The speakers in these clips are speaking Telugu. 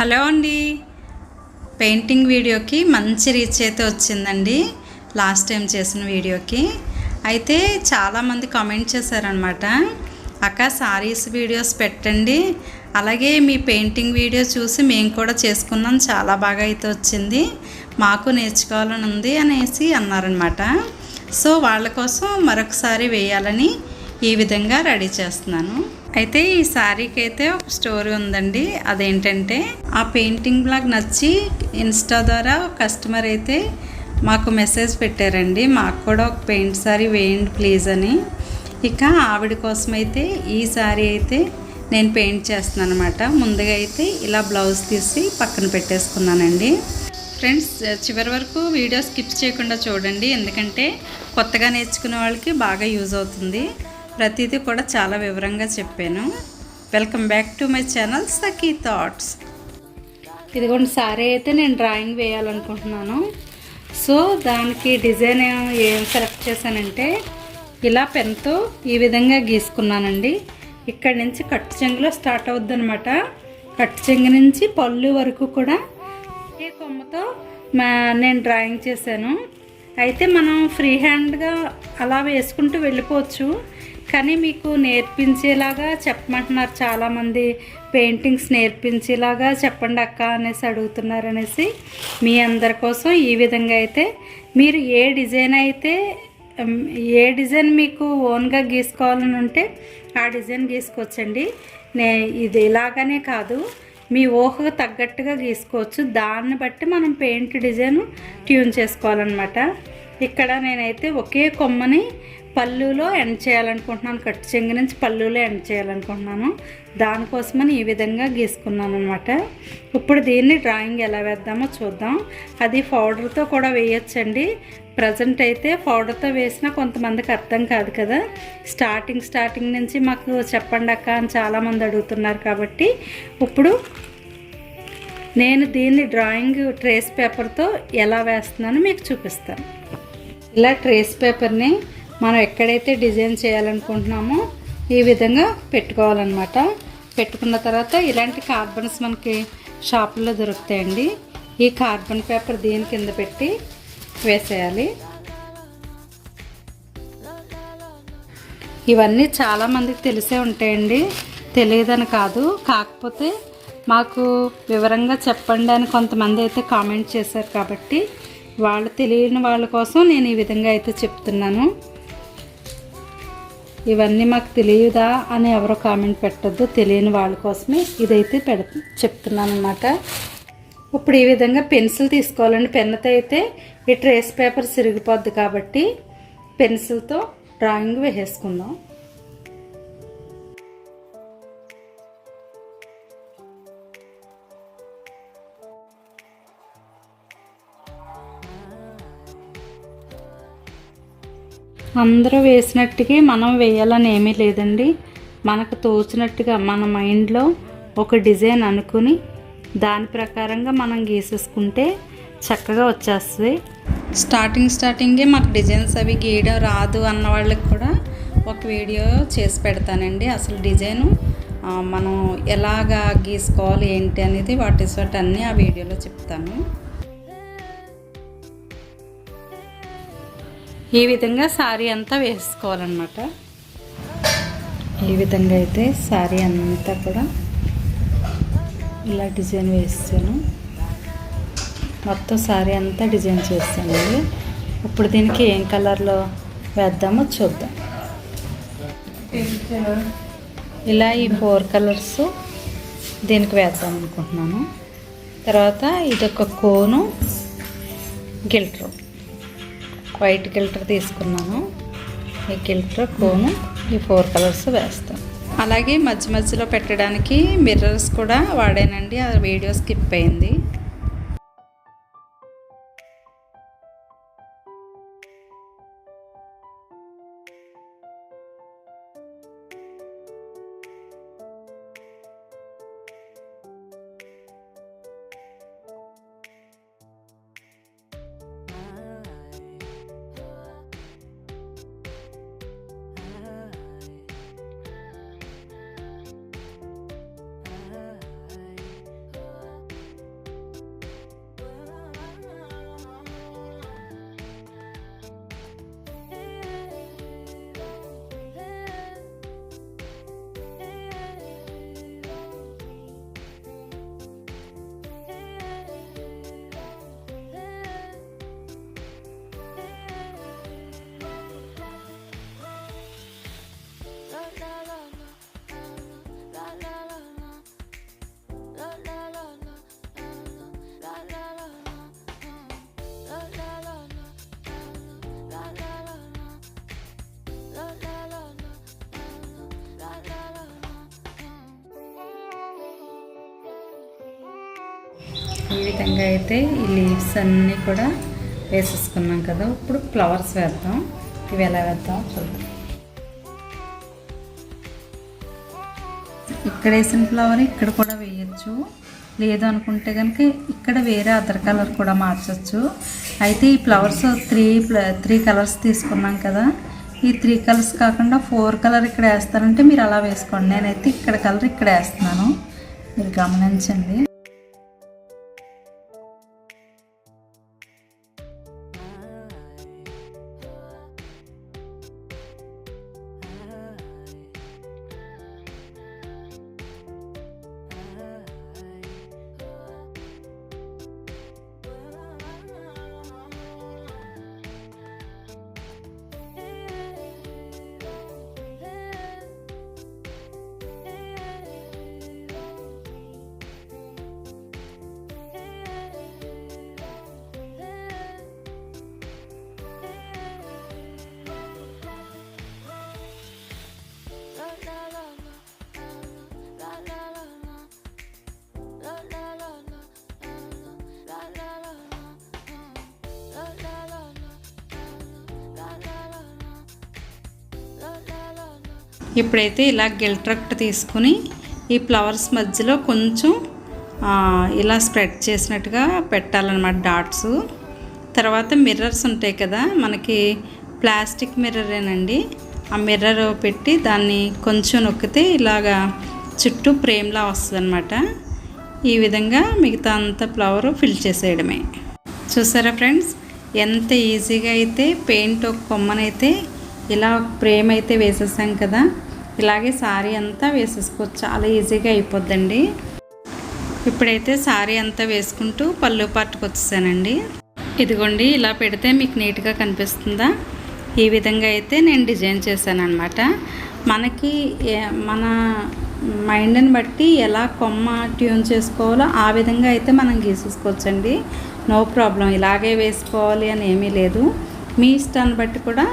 హలో అండి. పెయింటింగ్ వీడియోకి మంచి రీచ్ అయితే వచ్చిందండి. లాస్ట్ టైం చేసిన వీడియోకి అయితే చాలామంది కామెంట్ చేశారనమాట, అక్క సారీస్ వీడియోస్ పెట్టండి, అలాగే మీ పెయింటింగ్ వీడియో చూసి మేము కూడా చేసుకున్నాం, చాలా బాగా అయితే వచ్చింది, మాకు నేర్చుకోవాలని ఉంది అనేసి అన్నారనమాట. సో వాళ్ళ కోసం మరొకసారి వేయాలని ఈ విధంగా రెడీ చేస్తున్నాను. అయితే ఈ శారీకి అయితే ఒక స్టోరీ ఉందండి. అదేంటంటే ఆ పెయింటింగ్ బ్లాగ్ నచ్చి ఇన్స్టా ద్వారా కస్టమర్ అయితే మాకు మెసేజ్ పెట్టారండి, మాకు కూడా ఒక పెయింట్ శారీ వేయండి ప్లీజ్ అని. ఇక ఆవిడ కోసం అయితే ఈ శారీ అయితే నేను పెయింట్ చేస్తున్నాను అనమాట. ముందుగా అయితే ఇలా బ్లౌజ్ తీసి పక్కన పెట్టేసుకున్నానండి. ఫ్రెండ్స్, చివరి వరకు వీడియో స్కిప్ చేయకుండా చూడండి, ఎందుకంటే కొత్తగా నేర్చుకునే వాళ్ళకి బాగా యూజ్ అవుతుంది. ప్రతిదీ కూడా చాలా వివరంగా చెప్పాను. Welcome back to my channel Sakhi thoughts. ఇదిగోండి శారీ అయితే నేను డ్రాయింగ్ వేయాలనుకుంటున్నాను. సో దానికి డిజైన్ ఏం సెలెక్ట్ చేశానంటే ఇలా పెన్తో ఈ విధంగా గీసుకున్నానండి. ఇక్కడి నుంచి కట్టు చెంగులో స్టార్ట్ అవుద్ది అనమాట. కట్టు చెంగు నుంచి పళ్ళు వరకు కూడా ఏ కొమ్మతో నేను డ్రాయింగ్ చేశాను. అయితే మనం ఫ్రీ హ్యాండ్గా అలా వేసుకుంటూ వెళ్ళిపోవచ్చు, కానీ మీకు నేర్పించేలాగా చెప్పమంటున్నారు చాలామంది, పెయింటింగ్స్ నేర్పించేలాగా చెప్పండి అక్క అనేసి అడుగుతున్నారు అనేసి మీ అందరి కోసం ఈ విధంగా అయితే మీరు ఏ డిజైన్ మీకు ఓన్గా గీసుకోవాలని ఉంటే ఆ డిజైన్ గీసుకోవచ్చండి. ఇది ఇలాగనే కాదు, మీ ఊహకు తగ్గట్టుగా గీసుకోవచ్చు. దాన్ని బట్టి మనం పెయింట్ డిజైన్ ట్యూన్ చేసుకోవాలన్నమాట. ఇక్కడ నేనైతే ఒకే కొమ్మని పళ్ళులో ఎండ్ చేయాలనుకుంటున్నాను, కట్టు చెంగు నుంచి పళ్ళులో ఎండ్ చేయాలనుకుంటున్నాను. దానికోసమని ఈ విధంగా గీసుకున్నాను అనమాట. ఇప్పుడు దీన్ని డ్రాయింగ్ ఎలా వేద్దామో చూద్దాం. అది పౌడర్తో కూడా వేయొచ్చండి. ప్రజెంట్ అయితే పౌడర్తో వేసినా కొంతమందికి అర్థం కాదు కదా. స్టార్టింగ్ నుంచి మాకు చెప్పండి అక్క అని చాలామంది అడుగుతున్నారు, కాబట్టి ఇప్పుడు నేను దీన్ని డ్రాయింగ్ ట్రేస్ పేపర్తో ఎలా వేస్తున్నానో మీకు చూపిస్తాను. ఇలా ట్రేస్ పేపర్ని మనం ఎక్కడైతే డిజైన్ చేయాలనుకుంటున్నామో ఈ విధంగా పెట్టుకోవాలన్నమాట. పెట్టుకున్న తర్వాత ఇలాంటి కార్బన్స్ మనకి షాపుల్లో దొరుకుతాయండి. ఈ కార్బన్ పేపర్ దీని కింద పెట్టి వేసేయాలి. ఇవన్నీ చాలామందికి తెలిసే ఉంటాయండి, తెలియదని కాదు. కాకపోతే మాకు వివరంగా చెప్పండి అని కొంతమంది అయితే కామెంట్ చేశారు, కాబట్టి వాళ్ళు తెలియని వాళ్ళ కోసం నేను ఈ విధంగా అయితే చెప్తున్నాను. ఇవన్నీ మాకు తెలియదా అని ఎవరో కామెంట్ పెట్టద్దు, తెలియని వాళ్ళ కోసమే ఇదైతే చెప్తున్నాను అన్నమాట. ఇప్పుడు ఈ విధంగా పెన్సిల్ తీసుకోవాలండి. పెన్నుతో అయితే ఈ ట్రేస్ పేపర్ సిరిగిపోద్ది, కాబట్టి పెన్సిల్తో డ్రాయింగ్ వేసేసుకుందాం. అందరూ వేసినట్టుగా మనం వేయాలని ఏమీ లేదండి. మనకు తోచినట్టుగా మన మైండ్లో ఒక డిజైన్ అనుకుని దాని ప్రకారంగా మనం గీసేసుకుంటే చక్కగా వచ్చేస్తుంది. స్టార్టింగే మాకు డిజైన్స్ అవి గీయడం రాదు అన్న వాళ్ళకి కూడా ఒక వీడియో చేసి పెడతానండి. అసలు డిజైను మనం ఎలాగా గీసుకోవాలి ఏంటి అనేది వాటి అన్నీ ఆ వీడియోలో చెప్తాను. ఈ విధంగా శారీ అంతా వేసుకోవాలన్నమాట. ఈ విధంగా అయితే శారీ అంతా కూడా ఇలా డిజైన్ వేస్తాను. మొత్తం శారీ అంతా డిజైన్ చేస్తానండి. ఇప్పుడు దీనికి ఏం కలర్లో వేద్దామో చూద్దాం. ఇలా ఈ 4 కలర్స్ దీనికి వేద్దాం అనుకుంటున్నాను. తర్వాత ఇదొక కోను గిల్టర్, వైట్ గిల్టర్ తీసుకున్నాను. ఈ గిల్టర్ కోను ఈ 4 కలర్స్ వేస్తాను. అలాగే మధ్యలో పెట్టడానికి మిర్రర్స్ కూడా వాడానండి, ఆ వీడియో స్కిప్ అయింది. ఈ విధంగా అయితే ఈ లీవ్స్ అన్నీ కూడా వేసేసుకున్నాం కదా. ఇప్పుడు ఫ్లవర్స్ వేద్దాం. ఇవి ఎలా వేద్దాం చూద్దాం. ఇక్కడ వేసిన ఫ్లవర్ ఇక్కడ కూడా వేయచ్చు, లేదు అనుకుంటే కనుక ఇక్కడ వేరే అదర్ కలర్ కూడా మార్చచ్చు. అయితే ఈ ఫ్లవర్స్ త్రీ కలర్స్ తీసుకున్నాం కదా. ఈ 3 కలర్స్ కాకుండా 4 కలర్ ఇక్కడ వేస్తారంటే మీరు అలా వేసుకోండి. నేనైతే ఇక్కడ కలర్ ఇక్కడ వేస్తున్నాను, మీరు గమనించండి. ఇప్పుడైతే ఇలా గిల్ట్రక్ట్ తీసుకుని ఈ ఫ్లవర్స్ మధ్యలో కొంచెం ఇలా స్ప్రెడ్ చేసినట్టుగా పెట్టాలన్నమాట డాట్స్. తర్వాత మిర్రర్స్ ఉంటాయి కదా మనకి, ప్లాస్టిక్ మిర్రరేనండి. ఆ మిర్రర్ పెట్టి దాన్ని కొంచెం నొక్కితే ఇలాగా చుట్టూ ఫ్రేమ్లా వస్తుంది అనమాట. ఈ విధంగా మిగతా అంతా ఫ్లవర్ ఫిల్ చేసేయడమే. చూసారా ఫ్రెండ్స్, ఎంత ఈజీగా అయితే పెయింట్ ఒక కొమ్మనైతే ఇలా ఫ్రేమ్ అయితే వేసేసాం కదా. ఇలాగే సారీ అంతా వేసేసుకోవచ్చు, చాలా ఈజీగా అయిపోద్దండి. ఇప్పుడైతే సారీ అంతా వేసుకుంటూ పళ్ళు పాటుకు వచ్చేసానండి. ఇదిగోండి, ఇలా పెడితే మీకు నీట్గా కనిపిస్తుందా? ఈ విధంగా అయితే నేను డిజైన్ చేశాను అనమాట. మనకి మన మైండ్ని బట్టి ఎలా కొమ్మ ట్యూన్ చేసుకోవాలో ఆ విధంగా అయితే మనం గీసేసుకోవచ్చండి. నో ప్రాబ్లం, ఇలాగే వేసుకోవాలి అని ఏమీ లేదు. మీ ఇష్టాన్ని బట్టి కూడా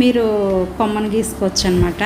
మీరు కొమ్మను గీసుకోవచ్చు అనమాట.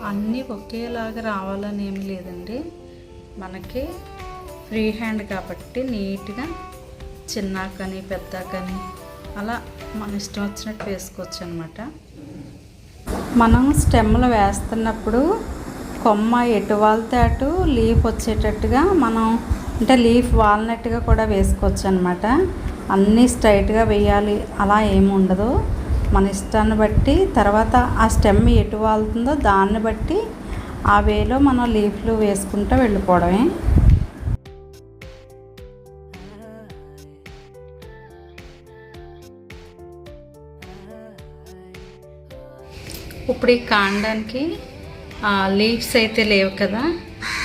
అన్నీ ఒకేలాగా రావాలని ఏమి లేదండి. మనకి ఫ్రీ హ్యాండ్ కాబట్టి నీట్గా చిన్న కానీ పెద్ద కానీ అలా మన ఇష్టం వచ్చినట్టు వేసుకోవచ్చు అనమాట. మనం స్టెమ్లు వేస్తున్నప్పుడు కొమ్మ ఎటు వాలితే అటు లీఫ్ వచ్చేటట్టుగా మనం అంటే లీఫ్ వాలినట్టుగా కూడా వేసుకోవచ్చు అనమాట. అన్నీ స్ట్రైట్గా వేయాలి అలా ఏమి ఉండదు. మన ఇష్టాన్ని బట్టి తర్వాత ఆ స్టెమ్ ఎటు వాలుతుందో దాన్ని బట్టి ఆ వేలో మనం లీఫ్లు వేసుకుంటూ వెళ్ళిపోవడమే. ఇప్పుడు ఈ కాండానికి లీవ్స్ అయితే లేవు కదా,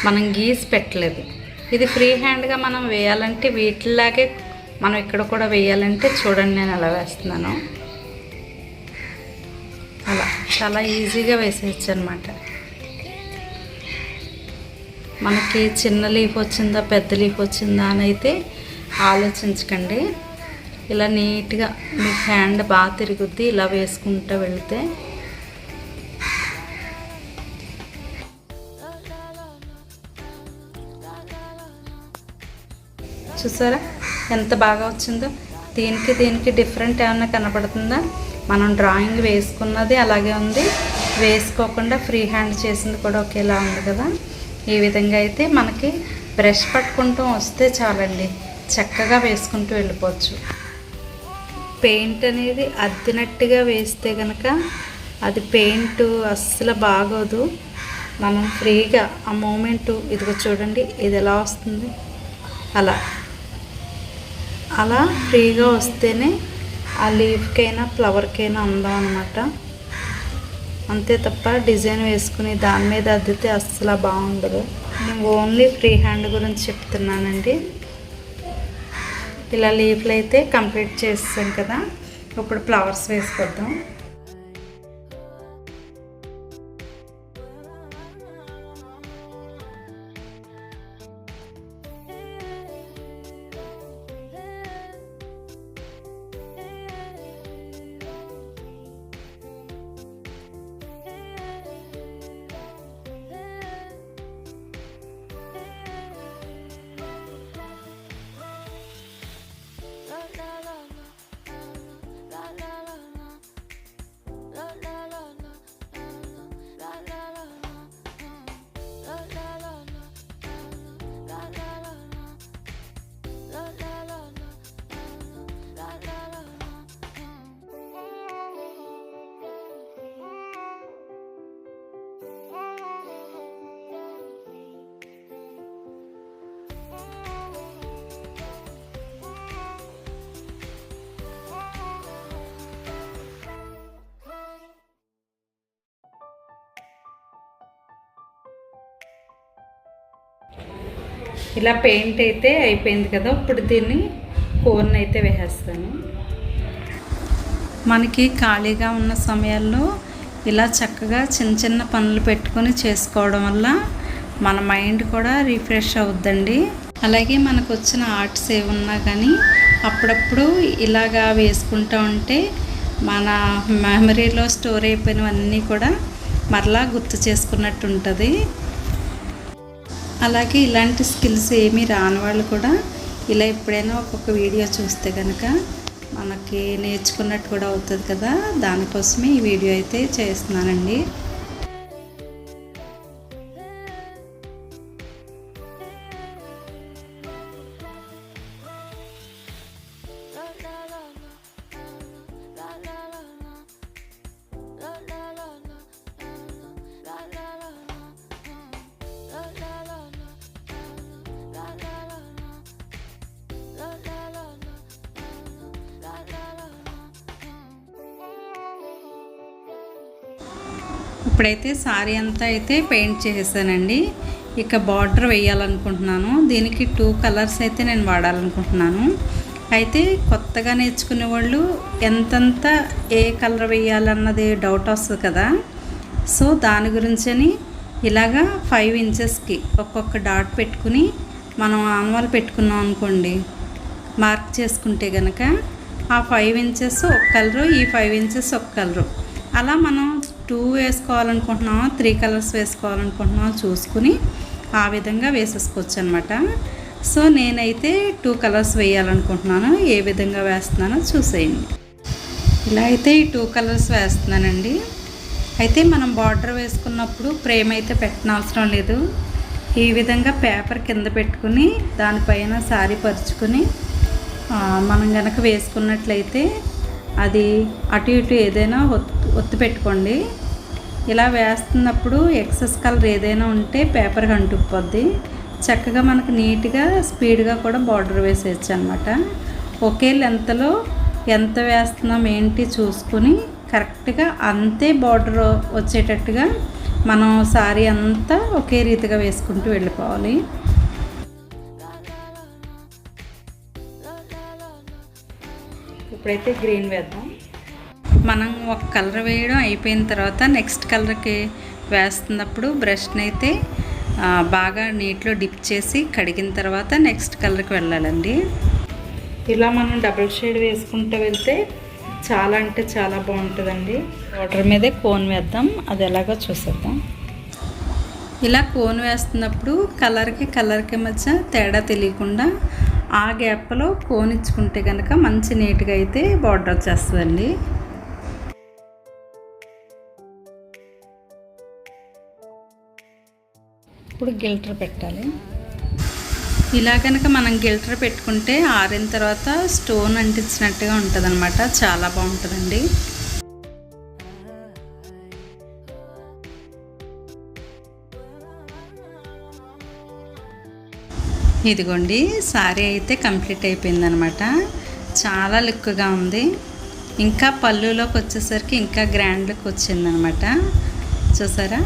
మనం గీసి పెట్టలేదు. ఇది ఫ్రీ హ్యాండ్గా మనం వేయాలంటే వీటిలాగే మనం ఇక్కడ కూడా వేయాలంటే చూడండి నేను ఎలా వేస్తున్నాను. అలా చాలా ఈజీగా వేసేయచ్చు అనమాట. మనకి చిన్న లీఫ్ వచ్చిందా పెద్ద లీఫ్ వచ్చిందా అని అయితే ఆలోచించకండి. ఇలా నీట్గా మీ హ్యాండ్ బాగా తిరుగుద్ది ఇలా వేసుకుంటూ వెళితే. చూసారా ఎంత బాగా వచ్చిందో? దీనికి డిఫరెంట్ ఏమన్నా కనపడుతుందా? మనం డ్రాయింగ్ వేసుకున్నది అలాగే ఉంది, వేసుకోకుండా ఫ్రీ హ్యాండ్ చేసింది కూడా ఒకేలా ఉంది కదా. ఈ విధంగా అయితే మనకి బ్రష్ పట్టుకుంటూ వస్తే చాలండి, చక్కగా వేసుకుంటూ వెళ్ళిపోవచ్చు. పెయింట్ అనేది అద్దినట్టుగా వేస్తే కనుక అది పెయింట్ అస్సలు బాగోదు. మనం ఫ్రీగా ఆ మూమెంటు ఇదిగో చూడండి ఇది ఎలా వస్తుంది, అలా ఫ్రీగా వస్తేనే ఆ లీఫ్కైనా ఫ్లవర్కైనా అందం అన్నమాట. అంతే తప్ప డిజైన్ వేసుకుని దాని మీద అద్దితే అస్సలు బాగుండదు. నేను ఓన్లీ ఫ్రీ హ్యాండ్ గురించి చెప్తున్నానండి. ఇలా లీఫ్లు అయితే కంప్లీట్ చేసాం కదా, ఇప్పుడు ఫ్లవర్స్ వేసుకొద్దాం. ఇలా పెయింట్ అయితే అయిపోయింది కదా, ఇప్పుడు దీన్ని కోన్ అయితే వేసేస్తాను. మనకి ఖాళీగా ఉన్న సమయాల్లో ఇలా చక్కగా చిన్న చిన్న పనులు పెట్టుకొని చేసుకోవడం వల్ల మన మైండ్ కూడా రిఫ్రెష్ అవుద్దండి. అలాగే మనకు వచ్చిన ఆర్ట్స్ ఏమున్నా కానీ అప్పుడప్పుడు ఇలాగా వేసుకుంటూ ఉంటే మన మెమరీలో స్టోర్ అయిపోయినవన్నీ కూడా మరలా గుర్తు చేసుకున్నట్టు ఉంటుంది. అలాగే ఇలాంటి స్కిల్స్ ఏమీ రాని వాళ్ళు కూడా ఇలా ఎప్పుడైనా ఒక్కొక్క వీడియో చూస్తే కనుక మనకి నేర్చుకున్నట్టు కూడా అవుతుంది కదా, దానికోసమే ఈ వీడియో అయితే చేస్తున్నానండి. ఇప్పుడైతే సారీ అంతా అయితే పెయింట్ చేసేసానండి. ఇక బార్డర్ వేయాలనుకుంటున్నాను. దీనికి 2 కలర్స్ అయితే నేను వాడాలనుకుంటున్నాను. అయితే కొత్తగా నేర్చుకునే వాళ్ళు ఎంతంత ఏ కలర్ వేయాలన్నది డౌట్ వస్తుంది కదా, సో దాని గురించని ఇలాగా 5 ఇంచెస్కి ఒక్కొక్క డాట్ పెట్టుకుని మనం ఆన్వాల్ పెట్టుకున్నాం అనుకోండి, మార్క్ చేసుకుంటే కనుక ఆ 5 ఇంచెస్ ఒక కలరు, ఈ 5 ఇంచెస్ ఒక కలరు, అలా మనం 2 వేసుకోవాలనుకుంటున్నామో 3 కలర్స్ వేసుకోవాలనుకుంటున్నామో చూసుకుని ఆ విధంగా వేసేసుకోవచ్చు అనమాట. సో నేనైతే 2 కలర్స్ వేయాలనుకుంటున్నాను. ఏ విధంగా వేస్తున్నానో చూసేయండి. ఇలా అయితే ఈ 2 కలర్స్ వేస్తున్నానండి. అయితే మనం బార్డర్ వేసుకున్నప్పుడు ఫ్రేమ్ అయితే పెట్టనవసరం లేదు. ఈ విధంగా పేపర్ కింద పెట్టుకుని దానిపైన సారీ పరుచుకుని మనం కనుక వేసుకున్నట్లయితే అది అటు ఇటు ఏదైనా ఒత్తి పెట్టుకోండి. ఇలా వేస్తున్నప్పుడు ఎక్సెస్ కలర్ ఏదైనా ఉంటే పేపర్కి అంటుకుపోద్ది. చక్కగా మనకు నీట్గా స్పీడ్గా కూడా బార్డర్ వేసేయచ్చు అనమాట. ఒకే లెంత్లో ఎంత వేస్తున్నాం ఏంటి చూసుకుని కరెక్ట్గా అంతే బార్డర్ వచ్చేటట్టుగా మనం సారీ అంతా ఒకే రీతిగా వేసుకుంటూ వెళ్ళిపోవాలి. ఇప్పుడైతే గ్రీన్ వేద్దాం. మనం ఒక కలర్ వేయడం అయిపోయిన తర్వాత నెక్స్ట్ కలర్కి వేస్తున్నప్పుడు బ్రష్ని అయితే బాగా నీటిలో డిప్ చేసి కడిగిన తర్వాత నెక్స్ట్ కలర్కి వెళ్ళాలండి. ఇలా మనం డబుల్ షేడ్ వేసుకుంటూ వెళ్తే చాలా అంటే చాలా బాగుంటుందండి. వాటర్ మీదే కోన్ వేద్దాం, అది ఎలాగో చూసేద్దాం. ఇలా కోన్ వేస్తున్నప్పుడు కలర్కి మధ్య తేడా తెలియకుండా ఆ గ్యాప్లో కోన్ ఇచ్చుకుంటే కనుక మంచి నీట్గా అయితే బార్డర్ వచ్చేస్తుందండి. ఇప్పుడు గిల్టర్ పెట్టాలి. ఇలా కనుక మనం గిల్టర్ పెట్టుకుంటే ఆరిన తర్వాత స్టోన్ అంటించినట్టుగా ఉంటుంది అనమాట. చాలా బాగుంటుందండి. ఇదిగోండి సారీ అయితే కంప్లీట్ అయిపోయిందనమాట. చాలా లుక్గా ఉంది. ఇంకా పళ్ళులోకి వచ్చేసరికి ఇంకా గ్రాండ్ లుక్ వచ్చిందనమాట. చూసారా,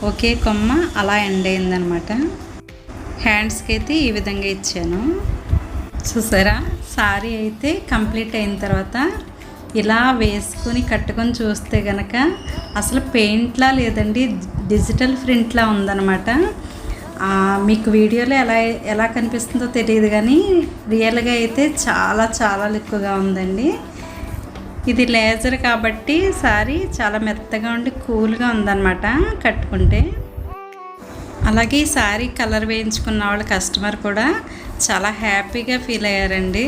ఒకే కొమ్మ అలా ఎండ్ అయిందనమాట. హ్యాండ్స్కి అయితే ఈ విధంగా ఇచ్చాను. చూసారా, సారీ అయితే కంప్లీట్ అయిన తర్వాత ఇలా వేసుకుని కట్టుకొని చూస్తే కనుక అసలు పెయింట్లా లేదండి, డిజిటల్ ప్రింట్లా ఉందన్నమాట. మీకు వీడియోలో ఎలా కనిపిస్తుందో తెలియదు కానీ రియల్గా అయితే చాలా చాలా లుక్గా ఉందండి. ఇది లేజర్ కాబట్టి సారీ చాలా మెత్తగా ఉండి కూల్గా ఉందన్నమాట కట్టుకుంటే. అలాగే ఈ సారీ కలర్ వేయించుకున్న వాళ్ళ కస్టమర్ కూడా చాలా హ్యాపీగా ఫీల్ అయ్యారండి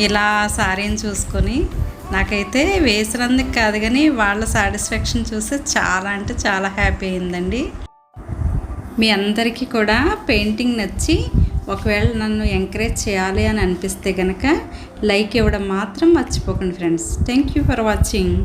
ఇలా సారీని చూసుకొని. నాకైతే వేసినందుకు కాదు కానీ వాళ్ళ సాటిస్ఫాక్షన్ చూసి చాలా అంటే చాలా హ్యాపీ అయిందండి. మీ అందరికీ కూడా పెయింటింగ్ నచ్చి ఒకవేళ నన్ను ఎంకరేజ్ చేయాలి అని అనిపిస్తే కనుక లైక్ ఇవ్వడం మాత్రం మర్చిపోకండి friends. Thank you for watching.